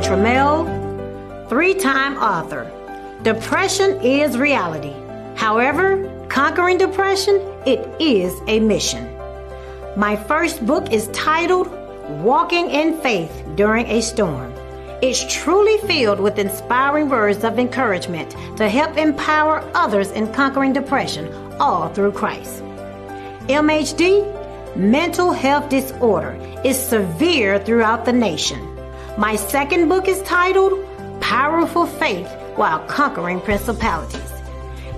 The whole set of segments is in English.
Trammell, three-time author. Depression is reality. However, conquering depression, it is a mission. My first book is titled Walking in Faith During a Storm. It's truly filled with inspiring words of encouragement to help empower others in conquering depression, all through Christ. MHD, mental health disorder, is severe throughout the nation. My second book is titled Powerful Faith While Conquering Principalities.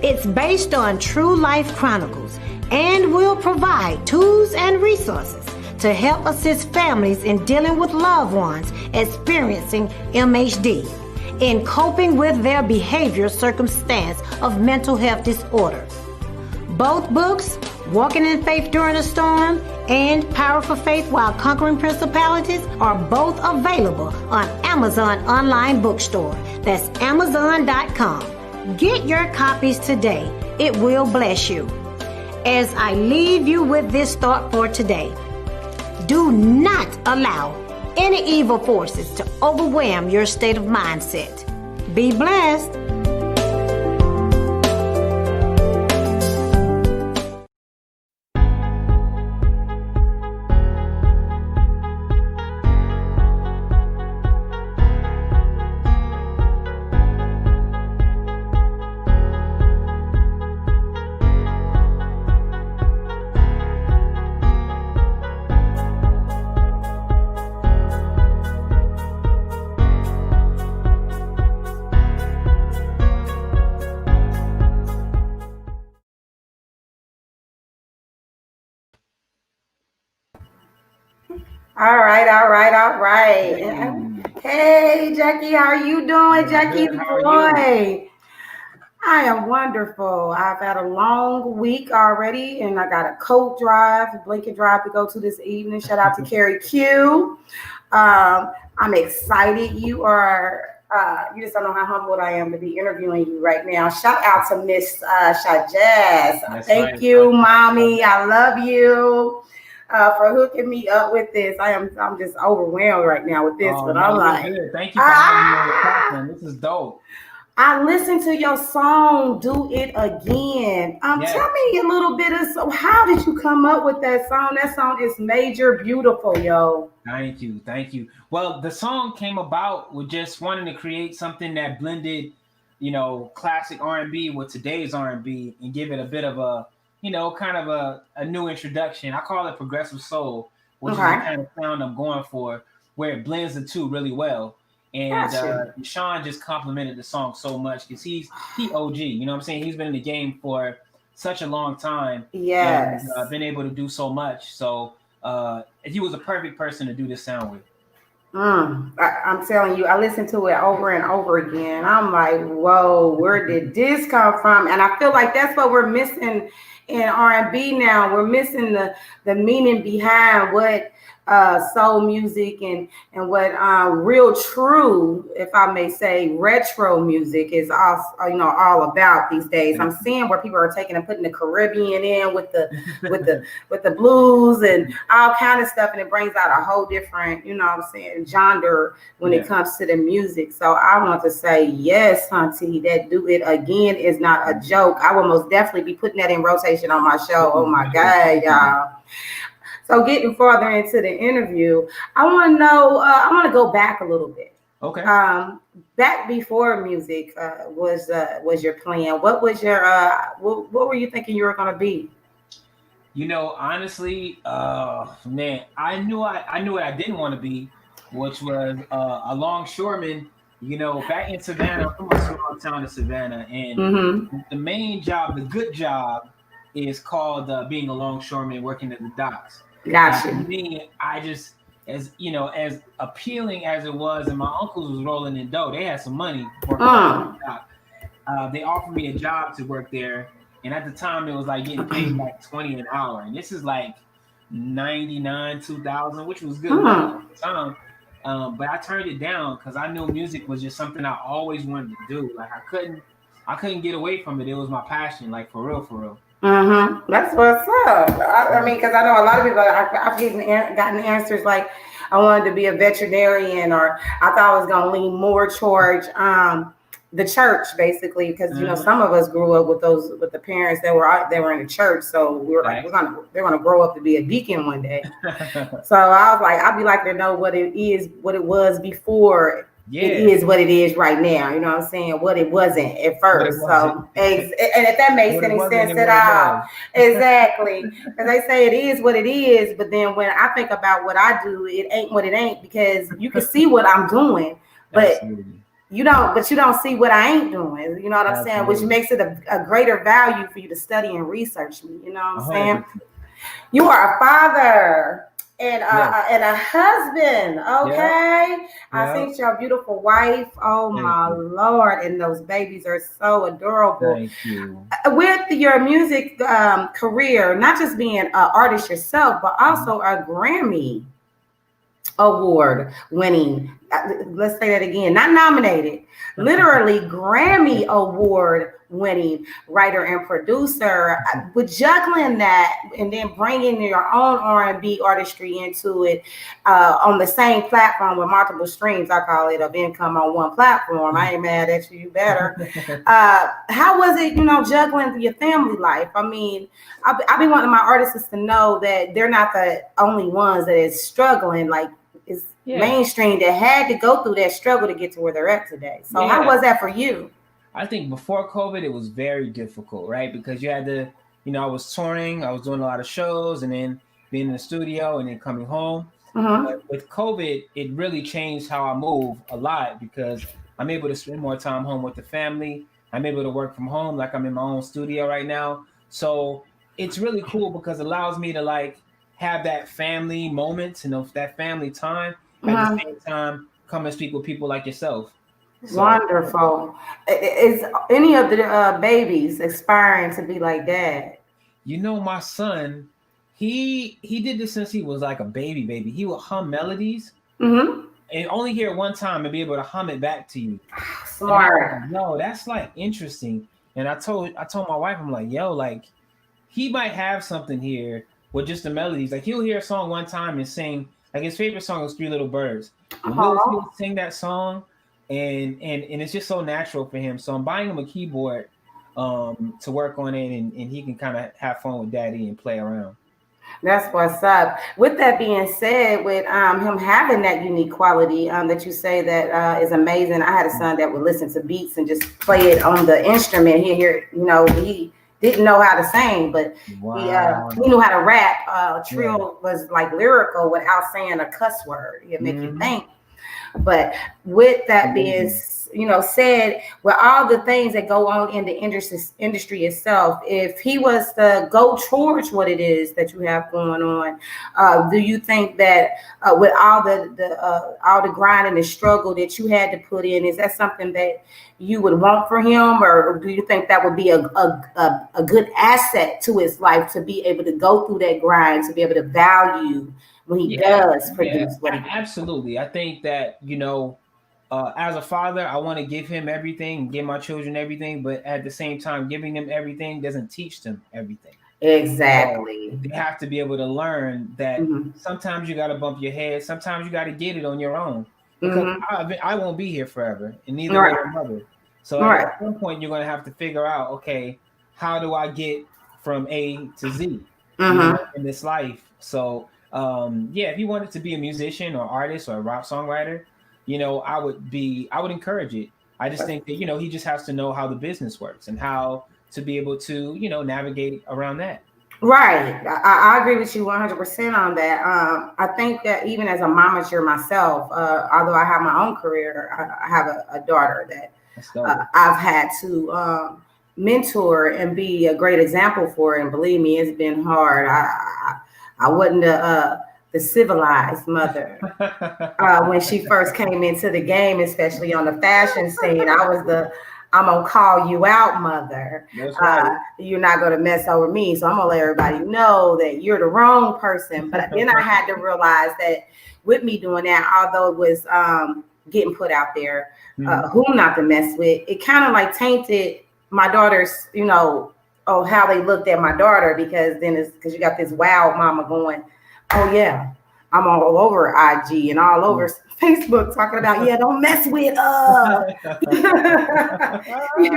It's based on true life chronicles and will provide tools and resources to help assist families in dealing with loved ones experiencing MHD, in coping with their behavioral circumstance of mental health disorder. Both books, Walking in Faith During a Storm and Powerful Faith While Conquering Principalities, are both available on Amazon online bookstore. That's Amazon.com. Get your copies today. It will bless you. As I leave you with this thought for today, do not allow any evil forces to overwhelm your state of mindset. Be blessed. All right. Hey, Jackie, how are you doing? Jackie Boy. I am wonderful. I've had a long week already, and I got a coat drive, a blanket drive to go to this evening. Shout out to Carrie Q. I'm excited. You just don't know how humbled I am to be interviewing you right now. Shout out to Miss Shajaz. Thank you, Mommy. I love you. For hooking me up with this. I'm just overwhelmed right now with this, but I'm like, good. Thank you for having me on the platform. This is dope. I listened to your song, Do It Again. Yes. Tell me a little bit of how did you come up with that song? That song is major beautiful, yo. Thank you. Well, the song came about with just wanting to create something that blended, classic R&B with today's R&B and give it a bit of a kind of a new introduction. I call it progressive soul, which is the kind of sound I'm going for, where it blends the two really well. And Sean just complimented the song so much because he OG. You know what I'm saying? He's been in the game for such a long time. Yes. And been able to do so much. So he was a perfect person to do this sound with. I'm telling you, I listened to it over and over again. I'm like, whoa, where did this come from? And I feel like that's what we're missing in R&B now. We're missing the meaning behind what soul music and what real true, if I may say, retro music is all about these days. I'm seeing where people are taking and putting the Caribbean in with the blues and all kind of stuff, and it brings out a whole different, genre when it comes to the music. So I want to say, yes, Hunty, that Do It Again is not a joke. I will most definitely be putting that in rotation on my show. Oh my God, y'all. So getting further into the interview, I want to know, I want to go back a little bit. Okay. Back before music was your plan. What was your, what were you thinking you were going to be? Honestly, man, I knew what I didn't want to be, which was a longshoreman. Back in Savannah, I'm from a small town in Savannah, and the main job, the good job, is called being a longshoreman, working at the docks. Gotcha. For me, I just, as appealing as it was, and my uncles was rolling in dough, they had some money. They offered me a job to work there, and at the time it was like getting paid like $20 an hour, and this is like 99, 2000, which was good at the time. But I turned it down because I knew music was just something I always wanted to do. Like I couldn't get away from it. It was my passion, like for real. That's what's up. I mean, because I know a lot of people. I've gotten answers like, I wanted to be a veterinarian, or I thought I was going to lean more towards the church, basically, because some of us grew up with the parents that were in the church, so we were like, they're gonna grow up to be a deacon one day. So I was like, I'd be like to know what it was before. Yeah. It is what it is right now. You know what I'm saying? What it wasn't at first. So, and if that makes any sense at all, exactly. Because they say it is what it is, but then when I think about what I do, it ain't what it ain't, because you can see what I'm doing, but absolutely. You don't see what I ain't doing. You know what I'm saying? Which makes it a greater value for you to study and research me. You know what I'm saying? You are a father and a husband. Okay. Yep. I think your beautiful wife. Oh, my Lord. And those babies are so adorable. Thank you. With your music career, not just being an artist yourself, but also a Grammy Award winning, let's say that again, not nominated, literally Grammy Award winning writer and producer, with juggling that and then bringing your own R&B artistry into it on the same platform with multiple streams, I call it, of income on one platform. I ain't mad at you, better. How was it, juggling your family life? I mean, I've been wanting my artists to know that they're not the only ones that is struggling, like it's mainstream, that had to go through that struggle to get to where they're at today. So how was that for you? I think before COVID, it was very difficult, right? Because you had to, I was touring, I was doing a lot of shows, and then being in the studio and then coming home. But with COVID, it really changed how I move a lot, because I'm able to spend more time home with the family. I'm able to work from home, like I'm in my own studio right now. So it's really cool because it allows me to have that family moment and that family time. At the same time, come and speak with people like yourself. So. Wonderful. Is any of the babies aspiring to be like Dad? My son, he did this since he was like a baby. He would hum melodies and only hear it one time and be able to hum it back to you. Smart. No, that's interesting. And I told my wife, I'm like, he might have something here with just the melodies. Like, he'll hear a song one time and sing. Like, his favorite song was Three Little Birds. And he'll sing that song, and it's just so natural for him. So I'm buying him a keyboard to work on it, and he can kind of have fun with Daddy and play around. That's what's up. With that being said, with him having that unique quality that you say that is amazing. I had a son that would listen to beats and just play it on the instrument. He didn't know how to sing, but he knew how to rap. Trill was like lyrical without saying a cuss word. It make you think. But with that being said, with all the things that go on in the industry itself, if he was to go towards what it is that you have going on, do you think that with all the grind and the struggle that you had to put in, is that something that you would want for him, or do you think that would be a good asset to his life, to be able to go through that grind, to be able to value when he does produce what he does? Absolutely. I think that, as a father, I want to give him everything, give my children everything, but at the same time, giving them everything doesn't teach them everything. Exactly. So they have to be able to learn that sometimes you got to bump your head. Sometimes you got to get it on your own. Because I won't be here forever, and neither will your mother. So at some point, you're going to have to figure out, okay, how do I get from A to Z in this life? So, if you wanted to be a musician or artist or a rap songwriter, I would encourage it. I just think that, he just has to know how the business works and how to be able to, navigate around that. Right. I agree with you 100% on that. I think that even as a momager myself, although I have my own career, I have a daughter that I've had to mentor and be a great example for. And believe me, it's been hard. I wasn't the civilized mother when she first came into the game, especially on the fashion scene. I was I'm gonna call you out, mother. Right. You're not gonna mess over me, so I'm gonna let everybody know that you're the wrong person. But then I had to realize that with me doing that, although it was getting put out there, whom not to mess with, it kind of like tainted my daughter's, how they looked at my daughter, because then it's because you got this wild mama going, oh yeah, I'm all over IG and all over Facebook talking about, don't mess with and we're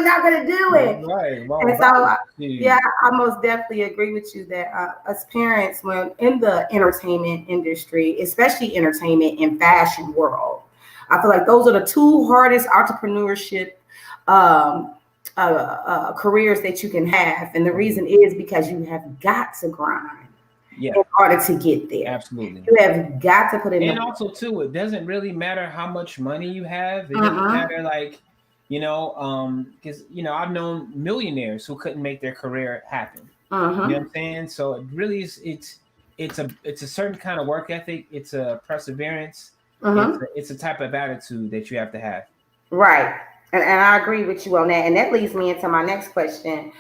not gonna do it. Right. Well, And so I most definitely agree with you that as parents, when in the entertainment industry, especially entertainment and fashion world, I feel like those are the two hardest entrepreneurship careers that you can have. And the reason is because you have got to grind in order to get there. Absolutely. You have got to put in. And also too, it doesn't really matter how much money you have. It doesn't matter, like, because I've known millionaires who couldn't make their career happen. You know what I'm saying? So it really is, it's a certain kind of work ethic, it's a perseverance, it's a type of attitude that you have to have. Right. And I agree with you on that. And that leads me into my next question.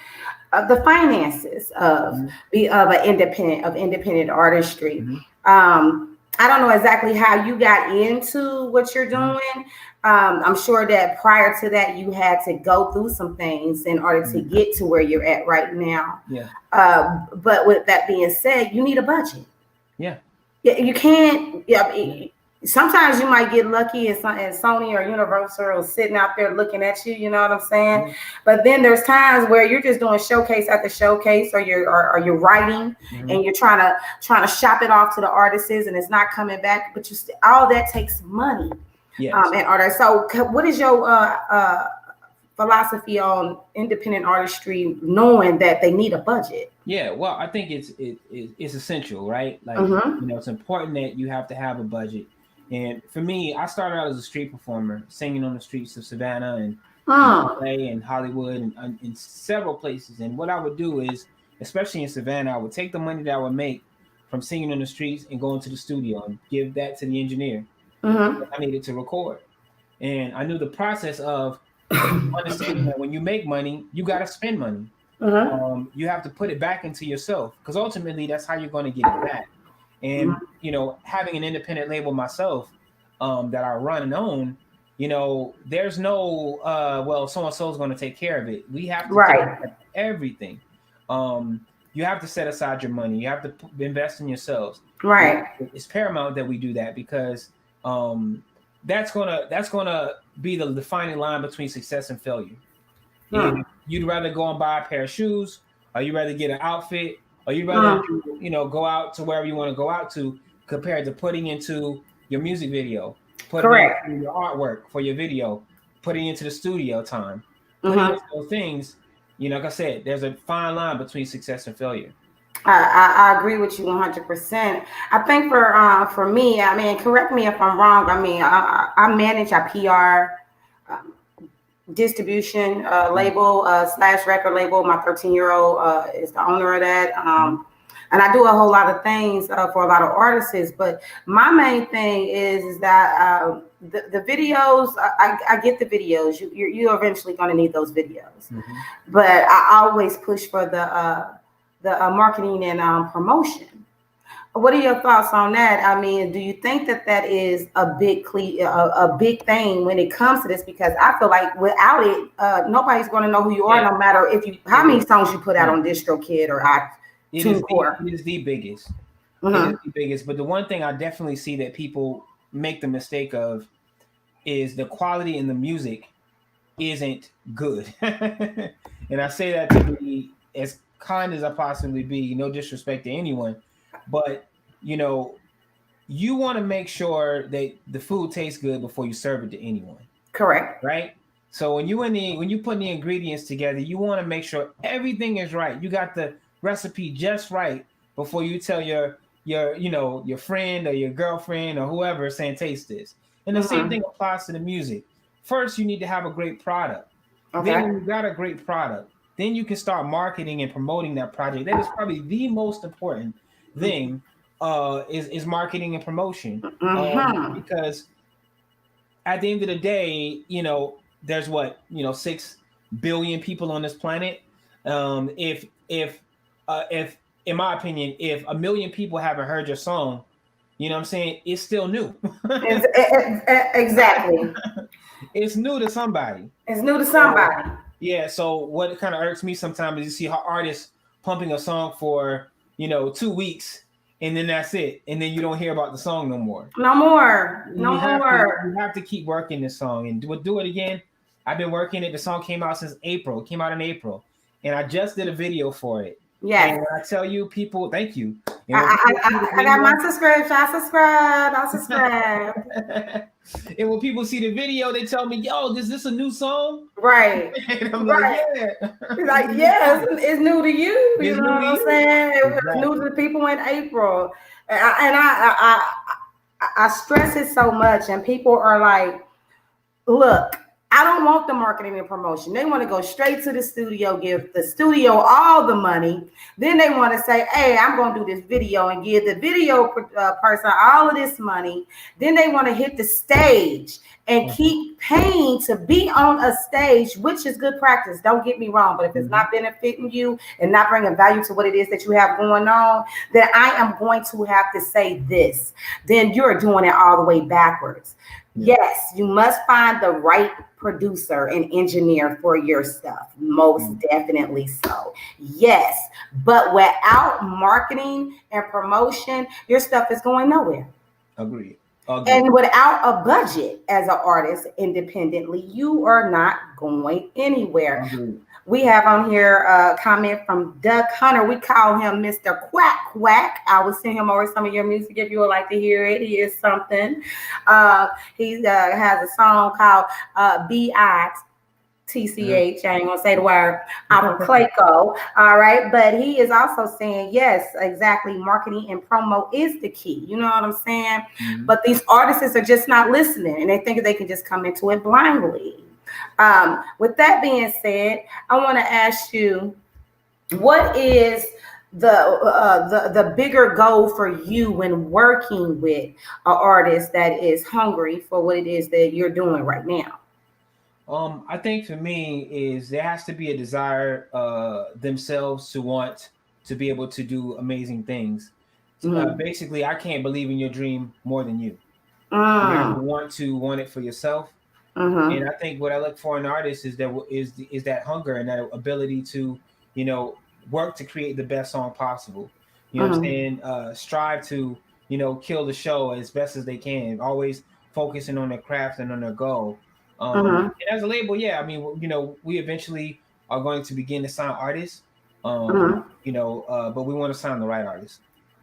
The finances of an independent artistry. I don't know exactly how you got into what you're doing. I'm sure that prior to that, you had to go through some things in order to get to where you're at right now. Yeah. But with that being said, you need a budget. Yeah. You can't. Sometimes you might get lucky and Sony or Universal are sitting out there looking at you, you know what I'm saying? But then there's times where you're just doing showcase after showcase, or you're writing and you're trying to shop it off to the artists and it's not coming back, but all that takes money. Yes. In order. So what is your philosophy on independent artistry, knowing that they need a budget? Yeah, well, I think it's essential, right? Like, it's important that you have to have a budget. And for me, I started out as a street performer, singing on the streets of Savannah and LA and Hollywood and in several places. And what I would do is, especially in Savannah, I would take the money that I would make from singing on the streets and go into the studio and give that to the engineer that I needed to record. And I knew the process of understanding that when you make money, you got to spend money. You have to put it back into yourself, because ultimately that's how you're going to get it back. And, having an independent label myself that I run and own, there's no, so-and-so is going to take care of it. We have to take care of everything. You have to set aside your money. You have to invest in yourselves. Right. It's paramount that we do that, because that's gonna be the defining line between success and failure. And you'd rather go and buy a pair of shoes, or you'd rather get an outfit, or you'd rather go out to wherever you want to go out to, compared to putting into your music video, putting into your artwork for your video, putting into the studio time, putting into those things. Like I said, there's a fine line between success and failure. I agree with you 100%. I think for me, I mean, correct me if I'm wrong. I mean, I manage a PR distribution label / record label. My 13-year-old is the owner of that. And I do a whole lot of things for a lot of artists. But my main thing is that the videos, I get the videos. You're eventually going to need those videos. But I always push for the marketing and promotion. What are your thoughts on that? I mean, do you think that is a big thing when it comes to this? Because I feel like without it, nobody's going to know who you are, no matter how many songs you put out on DistroKid or TuneCore. It is the biggest. It is the biggest. But the one thing I definitely see that people make the mistake of is the quality in the music isn't good. And I say that to be as kind as I possibly be, no disrespect to anyone, but you want to make sure that the food tastes good before you serve it to anyone. Correct. Right? So when you put the ingredients together, you want to make sure everything is right. You got the recipe just right before you tell your friend or your girlfriend or whoever, saying taste this. And the same thing applies to the music. First, you need to have a great product. Then when you got a great product, then you can start marketing and promoting that project. That is probably the most important thing, is marketing and promotion. Because at the end of the day, there's 6 billion people on this planet. If in my opinion, if 1 million people haven't heard your song, you know what I'm saying, it's still new. Exactly. It's new to somebody. It's new to somebody. Yeah. So what kind of irks me sometimes is you see how artists pumping a song for 2 weeks, and then that's it. And then you don't hear about the song no more. No more. No more. You have to keep working the song and do it again. I've been working it. The song came out since April. It came out in April. And I just did a video for it. Yes. And when I tell you, people, thank you. I got my subscription. I subscribe. And when people see the video, they tell me, "Yo, is this a new song?" Right. And I'm right. like, "Yeah." It's like, yeah, it's new to you. You It's know what I'm saying? It's new to the people in April. And I stress it so much, and people are like, look, I don't want the marketing and promotion. They want to go straight to the studio, give the studio all the money. Then they want to say, hey, I'm going to do this video and give the video person all of this money. Then they want to hit the stage and keep paying to be on a stage, which is good practice. Don't get me wrong. But if it's not benefiting you and not bringing value to what it is that you have going on, then I am going to have to say this. Then you're doing it all the way backwards. Yes, you must find the right producer and engineer for your stuff. Most definitely so. Yes, but without marketing and promotion, your stuff is going nowhere. Agreed. And without a budget as an artist independently, you are not going anywhere. Agreed. We have on here a comment from Duck Hunter. We call him Mr. Quack Quack. I will send him over some of your music if you would like to hear it. He is something. He has a song called B-I-T-C-H. I ain't going to say the word. I'm a Clayco. All right. But he is also saying, yes, exactly. Marketing and promo is the key. You know what I'm saying? Mm-hmm. But these artists are just not listening, and they think they can just come into it blindly. With that being said, I want to ask you, what is the bigger goal for you when working with an artist that is hungry for what it is that you're doing right now? I think for me is there has to be a desire themselves to want to be able to do amazing things. Basically, I can't believe in your dream more than you. You have to want it for yourself. And I think what I look for in artists is that hunger and that ability to, work to create the best song possible. You know what I'm saying? Strive to, kill the show as best as they can. Always focusing on their craft and on their goal. And as a label, yeah, I mean, we eventually are going to begin to sign artists. But we want to sign the right artists.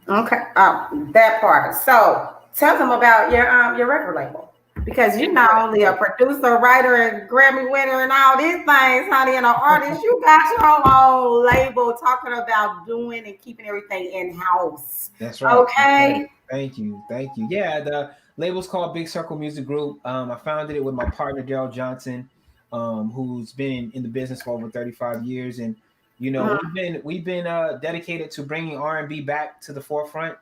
Okay, that part. So tell them about your record label. Because you're not only a producer, writer, and Grammy winner and all these things, honey, and an artist, you got your own label talking about doing and keeping everything in-house. That's right. Okay. Thank you. Yeah, the label's called Big Circle Music Group. I founded it with my partner, Daryl Johnson, who's been in the business for over 35 years. And, we've been dedicated to bringing R&B back to the forefront.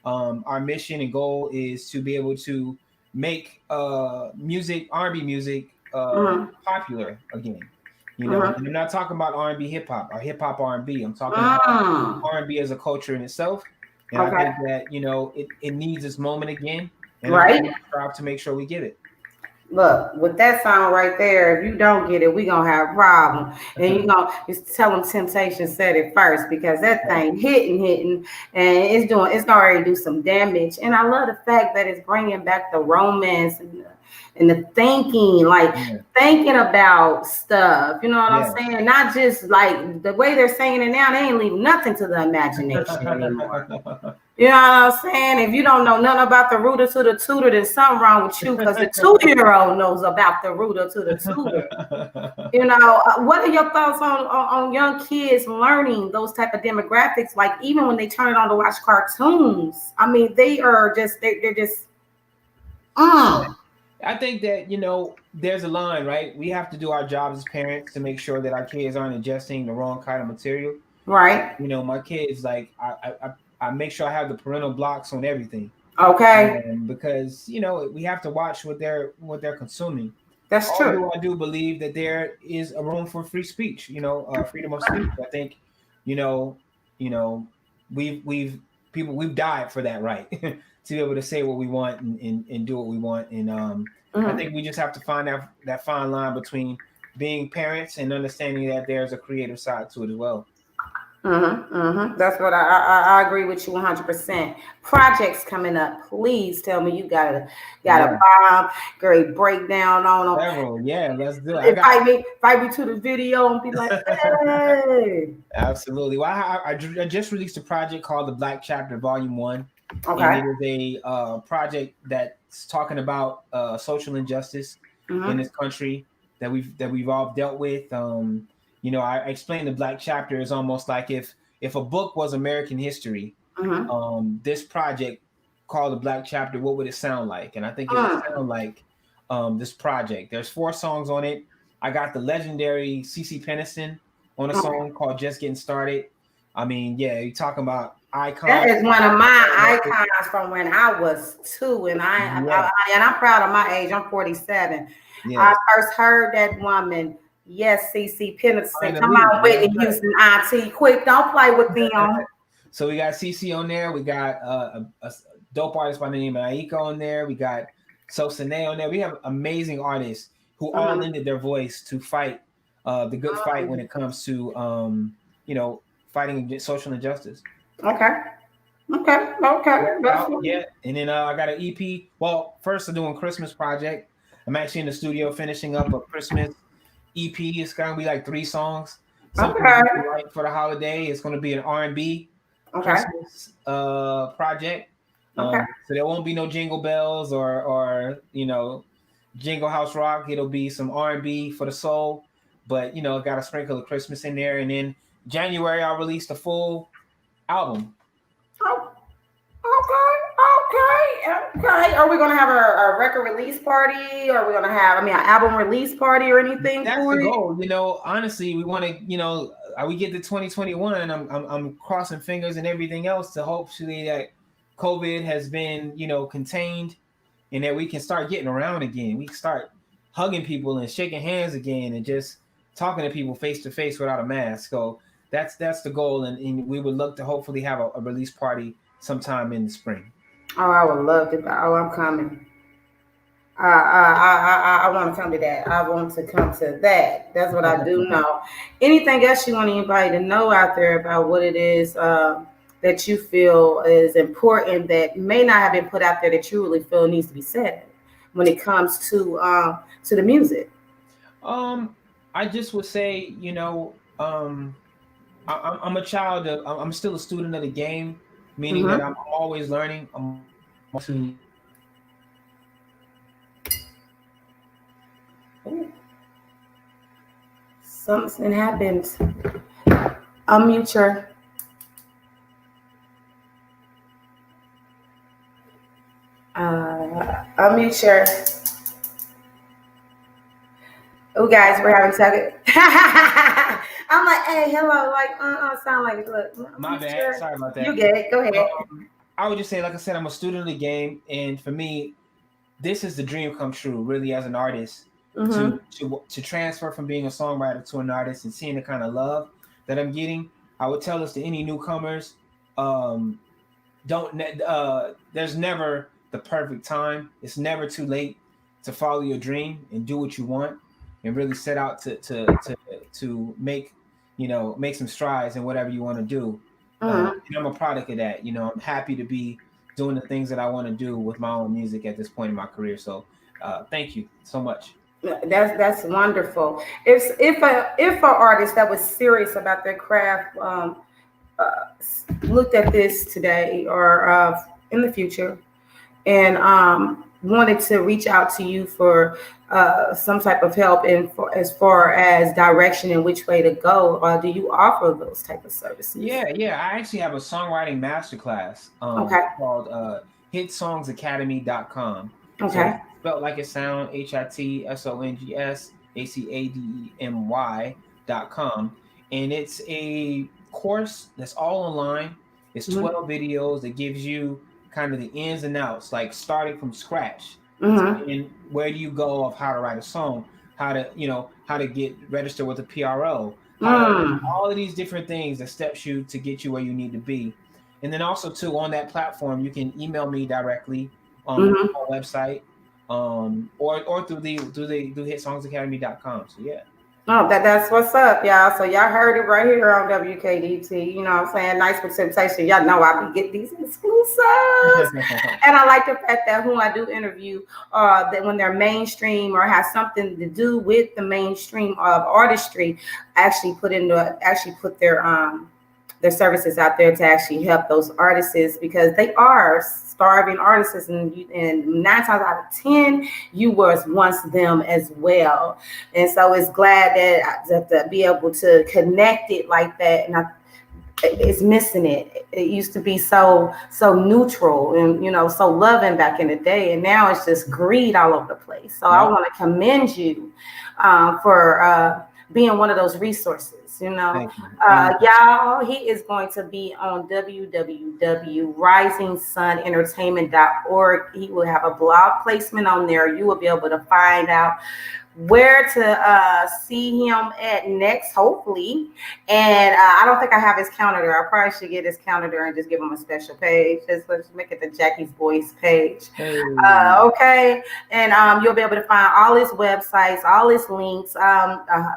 Our mission and goal is to be able to make R&B music popular again. And I'm not talking about R&B hip hop or hip hop R&B. I'm talking about R&B as a culture in itself. And I think that it needs this moment again, and I strive to make sure we get it. Look, with that song right there, if you don't get it, we're going to have a problem. And you're going to just tell them Temptation said it first, because that thing hitting, and it's going to already do some damage. And I love the fact that it's bringing back the romance and the thinking, thinking about stuff. You know what I'm saying? Not just like the way they're saying it now, they ain't leaving nothing to the imagination anymore. You know what I'm saying? If you don't know nothing about the rooter to the tutor, then something wrong with you, because the 2-year-old knows about the rooter to the tutor. What are your thoughts on young kids learning those type of demographics? Like, even when they turn it on to watch cartoons, I mean, they are just, they're just, I think that, there's a line, right? We have to do our jobs as parents to make sure that our kids aren't ingesting the wrong kind of material. Right. My kids, I make sure I have the parental blocks on everything. Okay. Because, we have to watch what they're consuming. That's true. Although I do believe that there is a room for free speech, freedom of speech. I think, we've died for that right to be able to say what we want and do what we want. And I think we just have to find that fine line between being parents and understanding that there's a creative side to it as well. That's what I agree with you 100%. Projects coming up. Please tell me you got a Yeah, bomb, great breakdown on them. several. Yeah, let's do it. Invite me to the video and be like, hey. Absolutely. Well, I just released a project called the Black Chapter Volume One, and Okay. it is a project that's talking about social injustice in Mm-hmm. this country that we've all dealt with. I explained the Black Chapter is almost like if a book was American history, Mm-hmm. this project called the Black Chapter, what would it sound like? And I think it would Mm. sound like this project. There's 4 songs on it. I got the legendary CeCe Peniston on a Okay. song called "Just Getting Started." I mean, yeah, you're talking about That icons. is one of my icons from when I was 2, and Yeah, and I'm proud of my age. I'm 47. I yes. first heard that woman. Yes, CC Peniston. Come Finally, on, that's Whitney right. Houston, Auntie. Quick, don't play with them. So we got CeCe on there. We got a dope artist by the name of Aika on there. We got Sosane on there. We have amazing artists who all Mhm. lended their voice to fight the good fight when it comes to fighting against social injustice. Okay. Okay. Okay. That's what. Yeah, and then I got an EP. Well, first I'm doing Christmas project. I'm actually in the studio finishing up a Christmas EP. It's gonna be like 3 songs. Something Okay. right for the holiday. It's gonna be an R&B Okay. Christmas project. Okay. So there won't be no jingle bells or jingle house rock. It'll be some R&B for the soul, but got a sprinkle of Christmas in there. And then January I'll release the full album. Oh, okay. Are we gonna have a record release party? Are we gonna have, an album release party or anything That's for the it? goal. Honestly, we want to, we get to 2021, and I'm crossing fingers and everything else to hopefully that COVID has been, contained, and that we can start getting around again. We can start hugging people and shaking hands again, and just talking to people face to face without a mask. So that's the goal, and we would look to hopefully have a release party sometime in the spring. Oh, I would love to. Oh, I'm coming. I want to come to that. I want to come to that. That's what I do know. Anything else you want anybody to know out there about what it is that you feel is important that may not have been put out there that you really feel needs to be said when it comes to the music? I just would say, I'm a child of. I'm still a student of the game, meaning that Mm-hmm. I'm always learning. To Something happens. Unmute your. Unmute your. Oh, guys, we're having second. I'm like, hey, hello, like, sound like, look, My bad. sure. Sorry about that. You get it. Go ahead. I would just say, like I said, I'm a student of the game, and for me, this is the dream come true. Really, as an artist, Mm-hmm. to transfer from being a songwriter to an artist and seeing the kind of love that I'm getting, I would tell this to any newcomers. There's never the perfect time. It's never too late to follow your dream and do what you want, and really set out to make some strides in whatever you want to do. Mm-hmm. And I'm a product of that. I'm happy to be doing the things that I want to do with my own music at this point in my career. So thank you so much. That's wonderful. If an artist that was serious about their craft looked at this today or in the future and wanted to reach out to you for some type of help as far as direction and which way to go, do you offer those type of services? Yeah. I actually have a songwriting masterclass Okay. called hitsonsacademy.com. Okay. So spelled like it sounds, HITSONGSACADEMY.com. And it's a course that's all online. It's 12 videos that gives you kind of the ins and outs, like starting from scratch. Mm-hmm. And where do you go of how to write a song, how to get registered with a PRO, all of these different things that steps you to get you where you need to be. And then also too, on that platform, you can email me directly on my website, or through hitsonsacademy.com. So yeah. Oh, that's what's up, y'all. So y'all heard it right here on WKDT. You know what I'm saying? Nice with Temptation. Y'all know I be getting these exclusives. And I like the fact that who I do interview, that when they're mainstream or has something to do with the mainstream of artistry, actually put their services out there to actually help those artists, because they are starving artists, and 9 times out of 10 you was once them as well. And so it's glad that to be able to connect it like that. And it's missing it. It used to be so neutral and so loving back in the day, and now it's just greed all over the place. So I want to commend you for being one of those resources. Y'all, he is going to be on www.risingsunentertainment.org. He will have a blog placement on there. You will be able to find out where to see him at next, hopefully. And I don't think I have his calendar. I probably should get his calendar and just give him a special page. Let's make it the Jackie's Voice page. Okay. And you'll be able to find all his websites, all his links,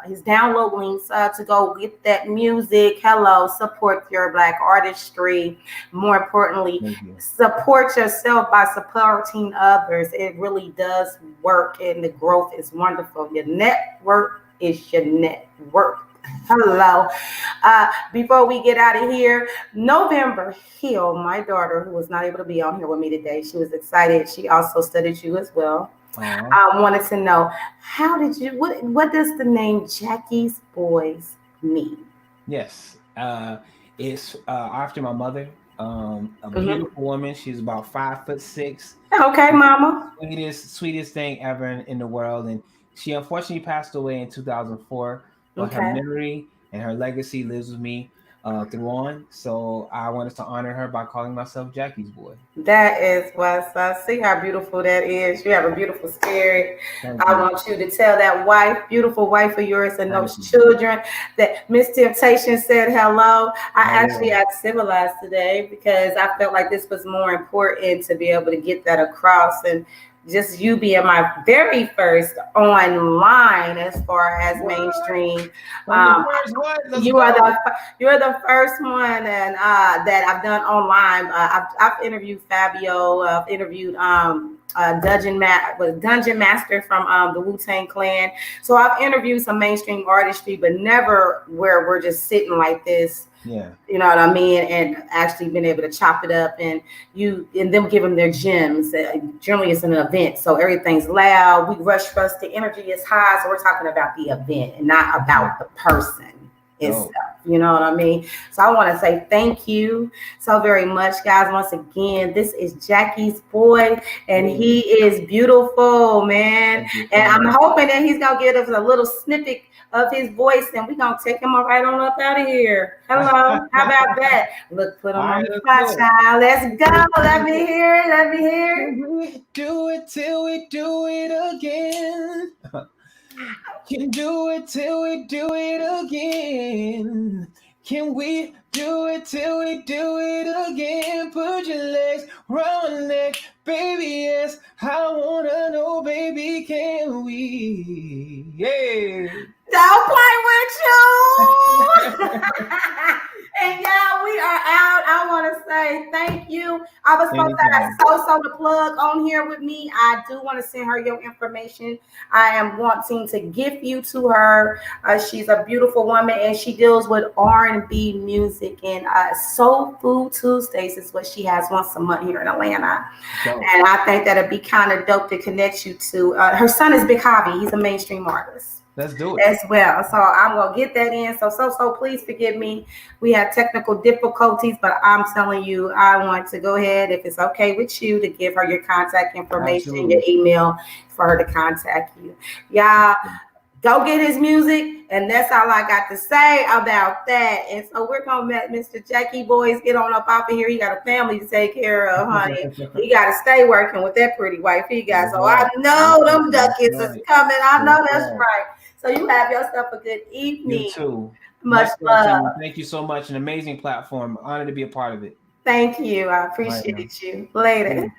his download links to go get that music. Hello, support your Black artistry. More importantly, support yourself by supporting others. It really does work, and the growth is wonderful. Your network is your net worth. Hello. Before we get out of here, November Hill, my daughter, who was not able to be on here with me today, she was excited. She also studied you as well. I wanted to know, what does the name Jackie's Boys mean? Yes. It's after my mother. A beautiful woman. She's about 5'6". Okay, mama. Sweetest thing ever in the world. And she unfortunately passed away in 2004. But her memory and her legacy lives with me through on. So I wanted to honor her by calling myself Jackie's Boy. That is what's up. See how beautiful that is. You have a beautiful spirit. I want you to tell that beautiful wife of yours and those children that Miss Temptation said hello. I actually had civilized today because I felt like this was more important to be able to get that across. And just you being my very first online as far as mainstream. You're the first one and that I've done online. I've interviewed Fabio. I've interviewed Dungeon Master from the Wu-Tang Clan. So I've interviewed some mainstream artistry, but never where we're just sitting like this. Yeah, you know what I mean, and actually been able to chop it up and them give them their gems. Generally, it's an event, so everything's loud. We rush, the energy is high, so we're talking about the event and not about the person itself. You know what I mean? So I want to say thank you so very much, guys. Once again, this is Jackie's Boy, and he is beautiful, man. And I'm hoping that he's gonna give us a little snippet of his voice, and we're gonna take him right on up out of here. Hello, how about that? Look, put him on the spot, child. Let's go. Let me hear it. Do it till we do it again. Can do it till we do it again. Can we do it till we do it again? Put your legs round my neck, baby, yes. I wanna know, baby, can we? Yeah. Don't play with you. And yeah, we are out. I want to say thank you. I was supposed to have So the plug on here with me. I do want to send her your information. I am wanting to gift you to her. She's a beautiful woman, and she deals with R&B music, and Soul Food Tuesdays is what she has once a month here in Atlanta. Dope. And I think that'd be kind of dope to connect you to. Her son is Big Hobby. He's a mainstream artist. Let's do it as well. So I'm gonna get that in. So please forgive me. We have technical difficulties, but I'm telling you, I want to go ahead, if it's okay with you, to give her your contact information, Absolutely. Your email for her to contact you. Y'all go get his music, and that's all I got to say about that. And so we're gonna let Mr. Jackie Boys get on up off of here. He got a family to take care of, honey. He got to stay working with that pretty wife he got. So I know them ducats is coming. I know that's right. So you have yourself a good evening. You too. Much love. Thank you so much. An amazing platform. Honored to be a part of it. Thank you. I appreciate you. Later.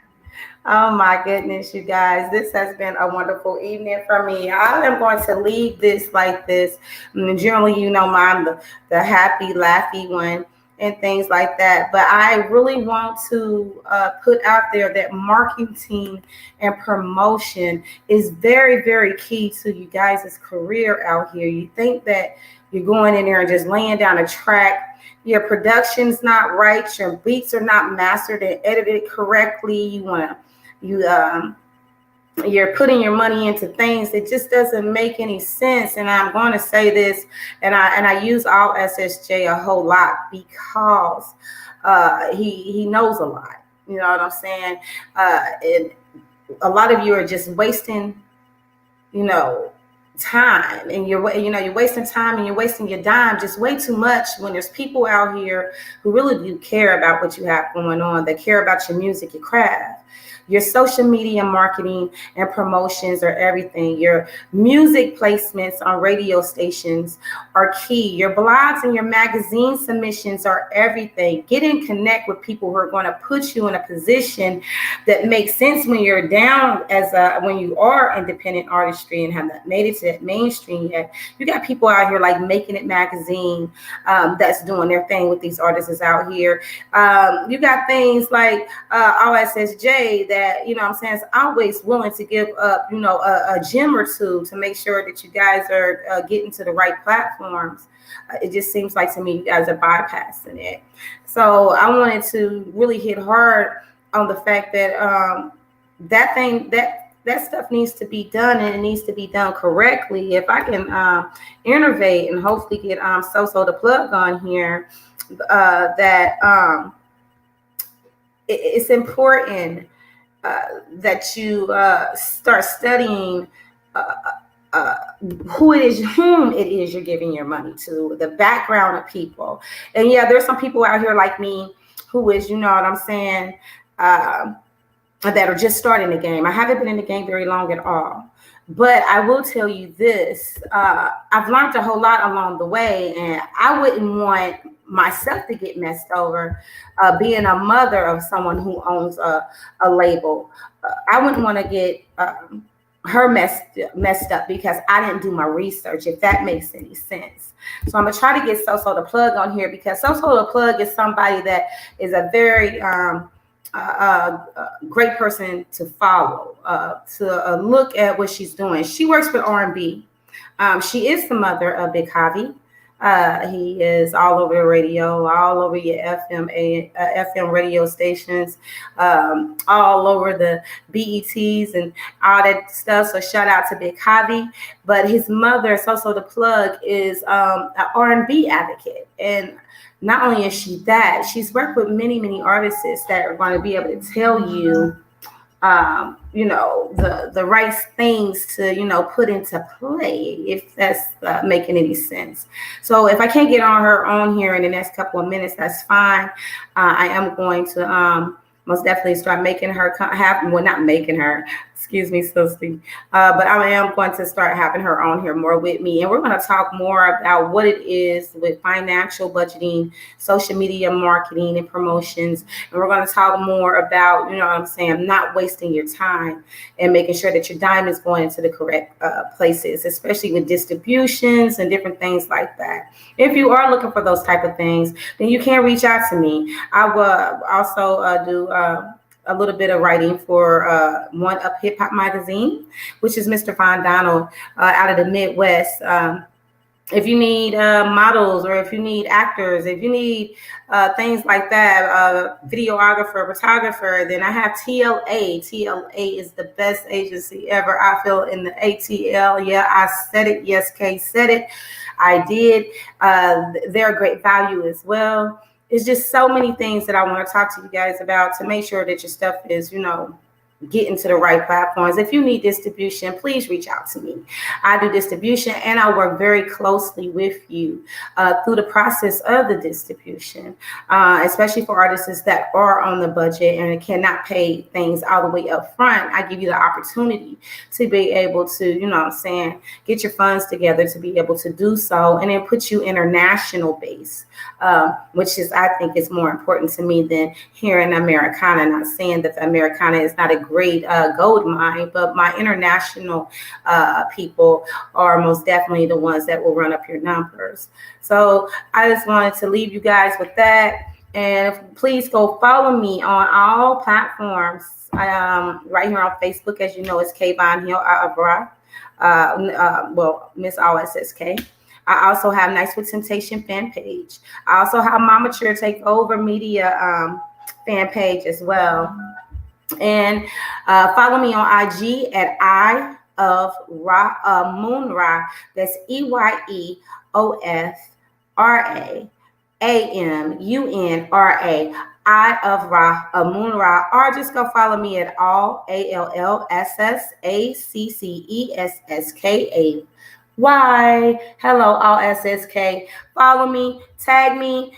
Oh my goodness, you guys. This has been a wonderful evening for me. I am going to leave this like this. Generally, I'm the happy, laughy one and things like that. But I really want to put out there that marketing and promotion is very, very key to you guys' career out here. You think that you're going in there and just laying down a track. Your production's not right. Your beats are not mastered and edited correctly. You're putting your money into things that just doesn't make any sense. And I'm going to say this, and I use all SSJ a whole lot because he knows a lot. You know what I'm saying? And a lot of you are just wasting, time, and you're wasting time and you're wasting your dime just way too much when there's people out here who really do care about what you have going on. They care about your music, your craft. Your social media marketing and promotions are everything. Your music placements on radio stations are key. Your blogs and your magazine submissions are everything. Get in connect with people who are going to put you in a position that makes sense when you're down when you are independent artistry and have not made it to that mainstream yet. You got people out here like Making It Magazine that's doing their thing with these artists out here. You got things like OSSJ that, I'm saying, is always willing to give up, a gem or two to make sure that you guys are getting to the right platforms. It just seems like to me you guys are bypassing it. So I wanted to really hit hard on the fact that that stuff needs to be done, and it needs to be done correctly. If I can innovate and hopefully get Soso the Plug on here, it's important that you start studying whom it is you're giving your money to, the background of people. And yeah, there's some people out here like me who is, that are just starting the game. I haven't been in the game very long at all. But I will tell you this, I've learned a whole lot along the way, and I wouldn't want myself to get messed over being a mother of someone who owns a label. I wouldn't want to get her messed up because I didn't do my research, if that makes any sense. So I'm going to try to get Soso the Plug on here, because Soso the Plug is somebody that is a very great person to follow, to look at what she's doing. She works with R&B. She is the mother of Big Javi. He is all over the radio, all over your FM radio stations, all over the BETs and all that stuff. So shout out to Big Javi. But his mother, Soso the Plug, is an R&B advocate. And not only is she that, she's worked with many, many artists that are going to be able to tell you, the right things to, put into play, if that's making any sense. So if I can't get her on here in the next couple of minutes, that's fine. I am going to most definitely start making her not making her, excuse me, Susie, but I am going to start having her on here more with me. And we're going to talk more about what it is with financial budgeting, social media marketing and promotions. And we're going to talk more about, not wasting your time and making sure that your dime is going into the correct places, especially with distributions and different things like that. If you are looking for those type of things, then you can reach out to me. I will also do a little bit of writing for One Up Hip Hop magazine, which is Mr. Von Donald out of the Midwest. If you need models, or if you need actors, if you need things like that, videographer, photographer, then I have TLA. TLA is the best agency ever, I feel, in the ATL. Yeah, I said it. Yes, Kay said it. I did. They're a great value as well. It's just so many things that I want to talk to you guys about to make sure that your stuff is, getting to the right platforms. If you need distribution, please reach out to me. I do distribution, and I work very closely with you through the process of the distribution, especially for artists that are on the budget and cannot pay things all the way up front. I give you the opportunity to be able to, get your funds together to be able to do so, and then put you international base, which is, I think, is more important to me than here in Americana. Not saying that the Americana is not a great gold mine, but my international people are most definitely the ones that will run up your numbers. So I just wanted to leave you guys with that. And please go follow me on all platforms. Right here on Facebook, as you know, it's Kayvon Hill Abra. Miss OSSK. I also have Nights with Temptation fan page. I also have Mama Cheer Take Over Media fan page as well. And follow me on IG at Eye of Ra, Moon Ra. That's EYEOFRAAMUNRA. Eye of Ra, Moon Ra, or just go follow me at all ALLSSACCESSKA. Why? Hello, all SSK. Follow me, tag me,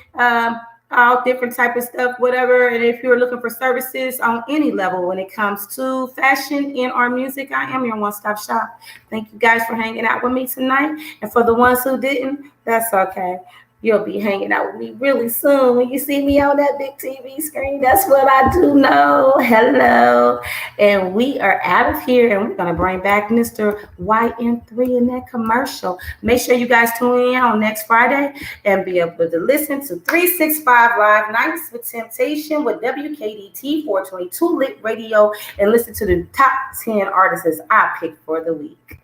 all different type of stuff, whatever. And if you're looking for services on any level when it comes to fashion and or music, I am your one-stop shop. Thank you guys for hanging out with me tonight. And for the ones who didn't, that's okay. You'll be hanging out with me really soon. When you see me on that big TV screen, that's what I do know. Hello. And we are out of here, and we're going to bring back Mr. YN3 in that commercial. Make sure you guys tune in on next Friday and be able to listen to 365 Live Nights with Temptation with WKDT 422 Lit Radio and listen to the top 10 artists I picked for the week.